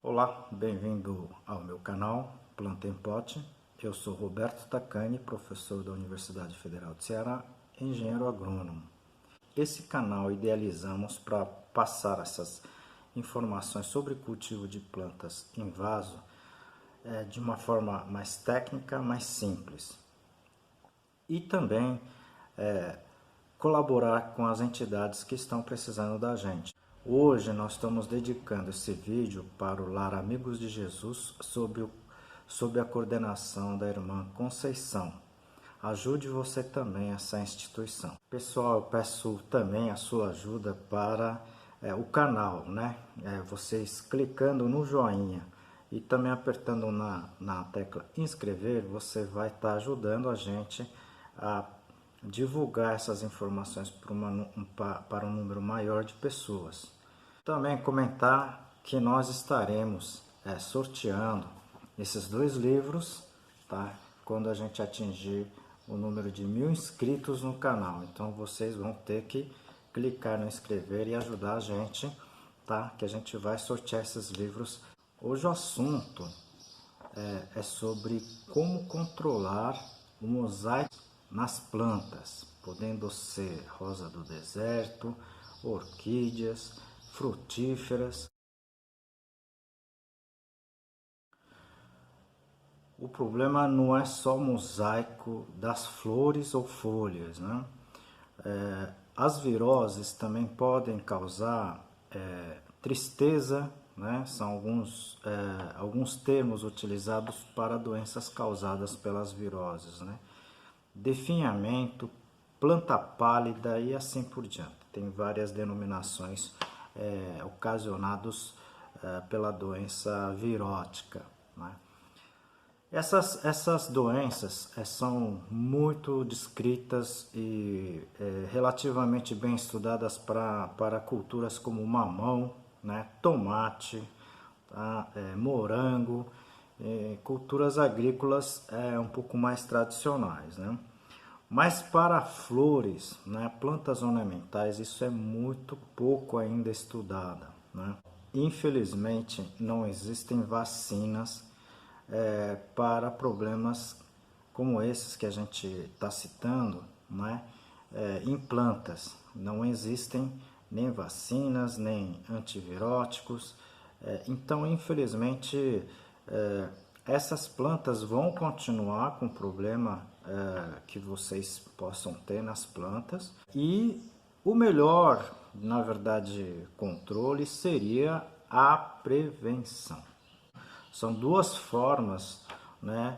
Olá, bem-vindo ao meu canal Planta em Pote. Eu sou Roberto Tacani, professor da Universidade Federal de Ceará, engenheiro agrônomo. Esse canal idealizamos para passar essas informações sobre cultivo de plantas em vaso de uma forma mais técnica, mais simples. E também colaborar com as entidades que estão precisando da gente. Hoje nós estamos dedicando esse vídeo para o Lar Amigos de Jesus sob a coordenação da irmã Conceição. Ajude você também essa instituição. Pessoal, eu peço também a sua ajuda para o canal, né? Vocês clicando no joinha e também apertando na tecla inscrever, você vai estar ajudando a gente a divulgar essas informações para um número maior de pessoas. Também comentar que nós estaremos sorteando esses 2 livros, tá? Quando a gente atingir o número de 1000 inscritos no canal. Então vocês vão ter que clicar no inscrever e ajudar a gente, tá? Que a gente vai sortear esses livros. Hoje o assunto é sobre como controlar o mosaico nas plantas, podendo ser rosa do deserto, orquídeas, frutíferas. O problema não é só o mosaico das flores ou folhas, né? As viroses também podem causar tristeza, né? São alguns termos utilizados para doenças causadas pelas viroses, né? Definhamento, planta pálida e assim por diante. Tem várias denominações ocasionadas pela doença virótica, né? Essas doenças são muito descritas e relativamente bem estudadas para culturas como mamão, né, tomate, tá, morango, culturas agrícolas um pouco mais tradicionais, né? Mas para flores, né, plantas ornamentais, isso é muito pouco ainda estudado, né? Infelizmente, não existem vacinas para problemas como esses que a gente está citando, né? Em plantas. Não existem nem vacinas, nem antiviróticos. Então, infelizmente, essas plantas vão continuar com o problema que vocês possam ter nas plantas. E o melhor, na verdade, controle seria a prevenção. São 2 formas, né,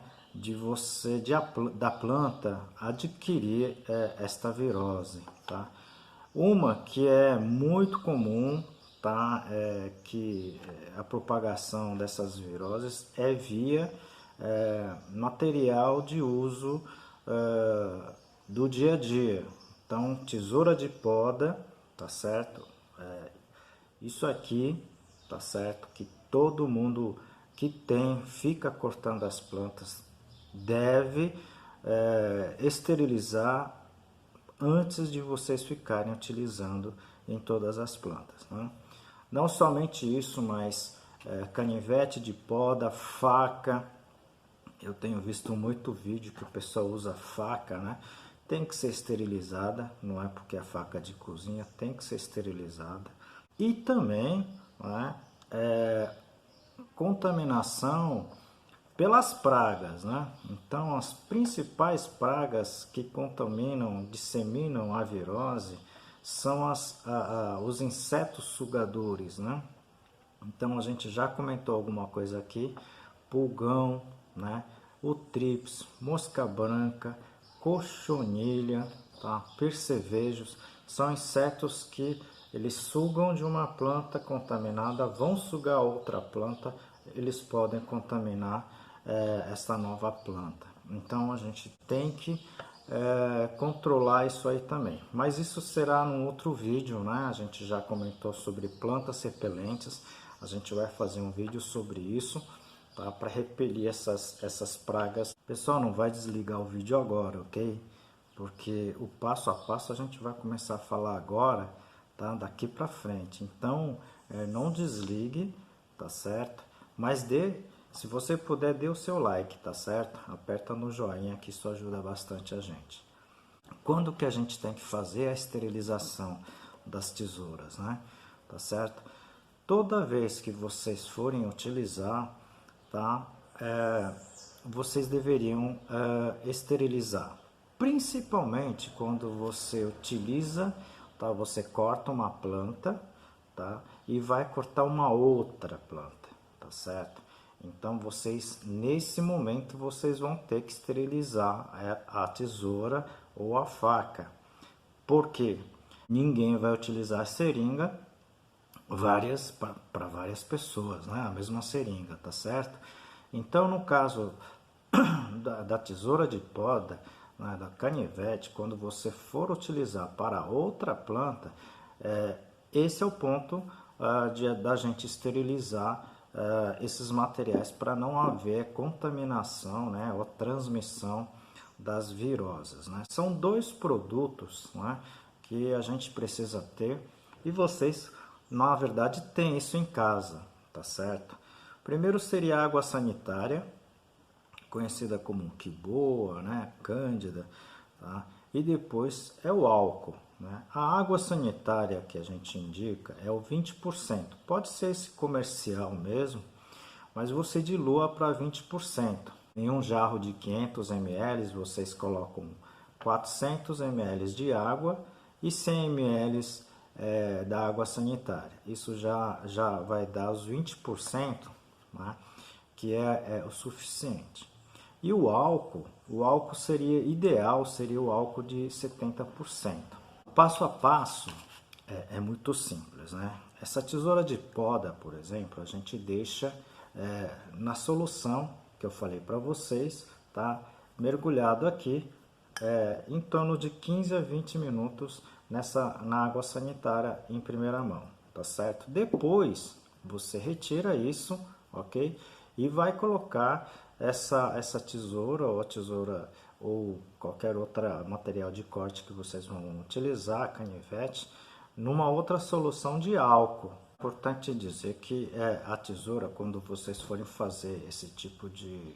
da planta adquirir esta virose, tá? Uma que é muito comum, tá? Que a propagação dessas viroses é via material de uso do dia a dia. Então, tesoura de poda, tá certo? Isso aqui, tá certo? Que todo mundo que fica cortando as plantas deve esterilizar antes de vocês ficarem utilizando em todas as plantas, né? Não somente isso, mas canivete de poda, faca. Eu tenho visto muito vídeo que o pessoal usa faca, né? Tem que ser esterilizada, não é porque é faca de cozinha, tem que ser esterilizada. E também, né, contaminação pelas pragas, né? Então, as principais pragas que disseminam a virose são os insetos sugadores, né? Então, a gente já comentou alguma coisa aqui: pulgão, né? O trips, mosca branca, cochonilha, tá? Percevejos, são insetos que eles sugam de uma planta contaminada, vão sugar outra planta, eles podem contaminar essa nova planta. Então a gente tem que controlar isso aí também. Mas isso será num outro vídeo, né? A gente já comentou sobre plantas repelentes, a gente vai fazer um vídeo sobre isso, tá? Para repelir essas pragas. Pessoal, não vai desligar o vídeo agora, ok? Porque o passo a passo a gente vai começar a falar agora, tá? Daqui para frente. Então, não desligue, tá certo? Mas se você puder, dê o seu like, tá certo? Aperta no joinha que isso ajuda bastante a gente. Quando que a gente tem que fazer a esterilização das tesouras, né? Tá certo? Toda vez que vocês forem utilizar, tá? Vocês deveriam esterilizar. Principalmente quando você utiliza, tá? Você corta uma planta, tá? E vai cortar uma outra planta, tá certo? Então vocês, nesse momento, vocês vão ter que esterilizar a tesoura ou a faca. Por quê? Ninguém vai utilizar a seringa para várias pessoas, né? A mesma seringa, tá certo? Então, no caso da tesoura de poda, né, da canivete, quando você for utilizar para outra planta, esse é o ponto da gente esterilizar esses materiais para não haver contaminação, né, ou transmissão das viroses, né? São dois produtos, né, que a gente precisa ter e vocês, na verdade, têm isso em casa, tá certo? Primeiro seria a água sanitária, conhecida como quiboa, né, cândida, tá? E depois é o álcool, né? A água sanitária que a gente indica é o 20%. Pode ser esse comercial mesmo, mas você dilua para 20%. Em um jarro de 500 ml, vocês colocam 400 ml de água e 100 ml da água sanitária. Isso já vai dar os 20%, né? Que é o suficiente. E o álcool seria ideal, seria o álcool de 70%. O passo a passo é muito simples, né? Essa tesoura de poda, por exemplo, a gente deixa na solução que eu falei para vocês, tá? Mergulhado aqui em torno de 15 a 20 minutos na água sanitária em primeira mão, tá certo? Depois você retira isso, ok? E vai colocar essa tesoura ou qualquer outro material de corte que vocês vão utilizar, canivete, numa outra solução de álcool. Importante dizer que a tesoura, quando vocês forem fazer esse tipo de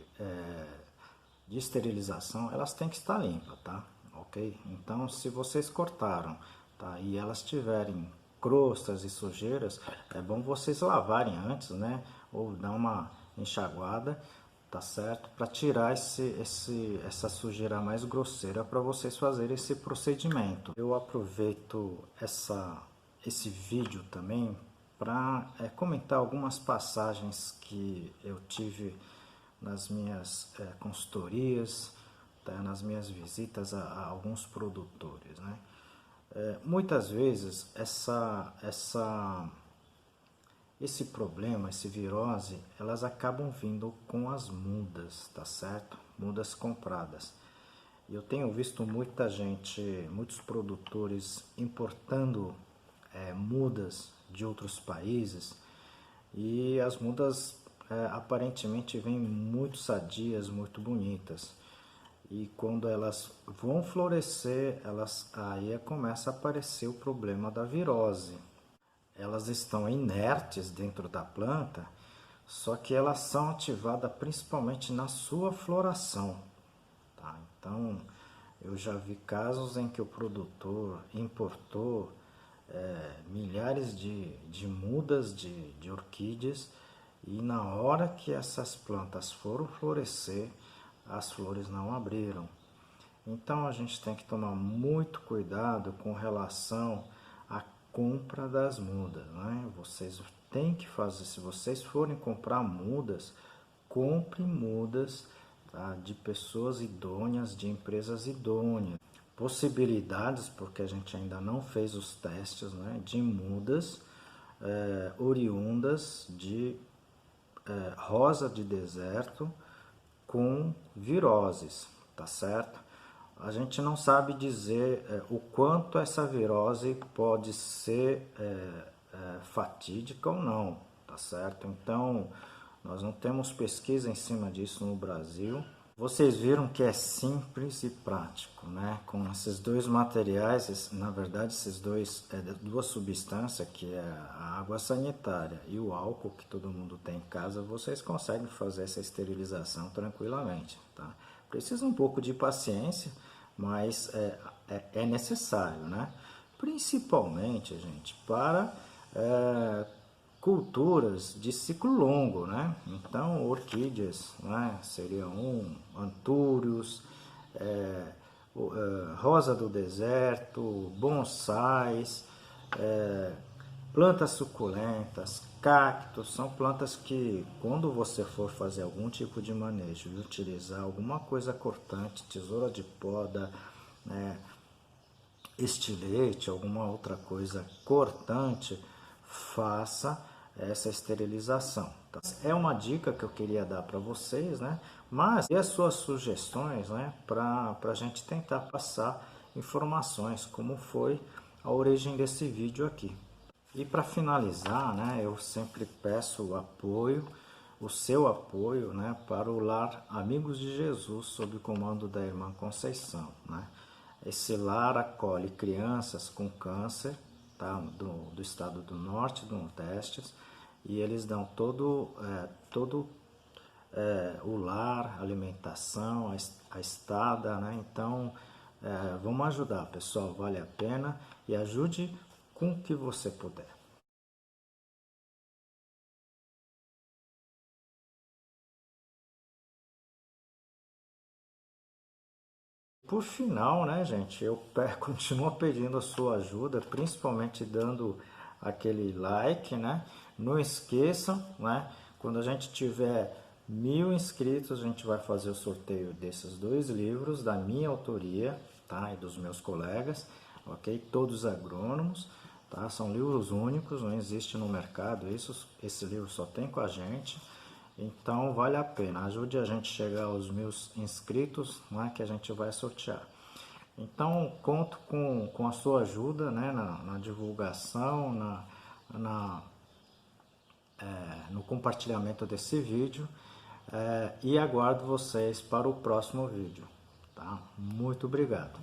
esterilização, elas têm que estar limpas, tá? Ok? Então, se vocês cortaram, tá? E elas tiverem crostas e sujeiras, é bom vocês lavarem antes, né? Ou dar uma enxaguada, tá certo? Para tirar essa sujeira mais grosseira para vocês fazerem esse procedimento. Eu aproveito esse vídeo também para comentar algumas passagens que eu tive nas minhas consultorias, tá? Nas minhas visitas a alguns produtores, né? Muitas vezes esse problema, essa virose, elas acabam vindo com as mudas, tá certo? Mudas compradas. E eu tenho visto muitos produtores importando mudas de outros países e as mudas aparentemente vêm muito sadias, muito bonitas. E quando elas vão florescer, aí começa a aparecer o problema da virose. Elas estão inertes dentro da planta, só que elas são ativadas principalmente na sua floração, tá? Então, eu já vi casos em que o produtor importou milhares de mudas de orquídeas e na hora que essas plantas foram florescer, as flores não abriram. Então a gente tem que tomar muito cuidado com relação à compra das mudas, né? Vocês têm que fazer, se vocês forem comprar mudas, compre mudas, tá? De pessoas idôneas, de empresas idôneas. Possibilidades, porque a gente ainda não fez os testes, né? De mudas oriundas de rosa de deserto com viroses, tá certo? A gente não sabe dizer o quanto essa virose pode ser fatídica ou não, tá certo? Então, nós não temos pesquisa em cima disso no Brasil, Vocês viram que é simples e prático, né? Com esses dois materiais, na verdade, duas substâncias, que é a água sanitária e o álcool que todo mundo tem em casa, vocês conseguem fazer essa esterilização tranquilamente, tá? Precisa um pouco de paciência, mas é necessário, né? Principalmente, gente, para culturas de ciclo longo, né? Então, orquídeas, né? Seria antúrios, rosa do deserto, bonsais, plantas suculentas, cactos, são plantas que, quando você for fazer algum tipo de manejo e utilizar alguma coisa cortante, tesoura de poda, né, estilete, alguma outra coisa cortante, faça essa esterilização. Tá? É uma dica que eu queria dar para vocês, né? Mas e as suas sugestões, né? Para a gente tentar passar informações, como foi a origem desse vídeo aqui. E para finalizar, né? Eu sempre peço o apoio, o seu apoio, né? Para o Lar Amigos de Jesus, sob o comando da irmã Conceição, né? Esse lar acolhe crianças com câncer, tá? do estado do norte e do nordeste, e eles dão todo o lar, alimentação, a estada, né? Então, vamos ajudar, pessoal, vale a pena, e ajude com o que você puder. Por final, né, gente, eu continuo pedindo a sua ajuda, principalmente dando aquele like, né? Não esqueçam, né? Quando a gente tiver 1000 inscritos, a gente vai fazer o sorteio desses dois livros da minha autoria, tá? E dos meus colegas, ok? Todos agrônomos, tá? São livros únicos, não existe no mercado isso. Esse livro só tem com a gente. Então vale a pena, ajude a gente a chegar aos 1000 inscritos, né, que a gente vai sortear. Então conto com a sua ajuda, né, na divulgação, no compartilhamento desse vídeo, e aguardo vocês para o próximo vídeo. Tá? Muito obrigado.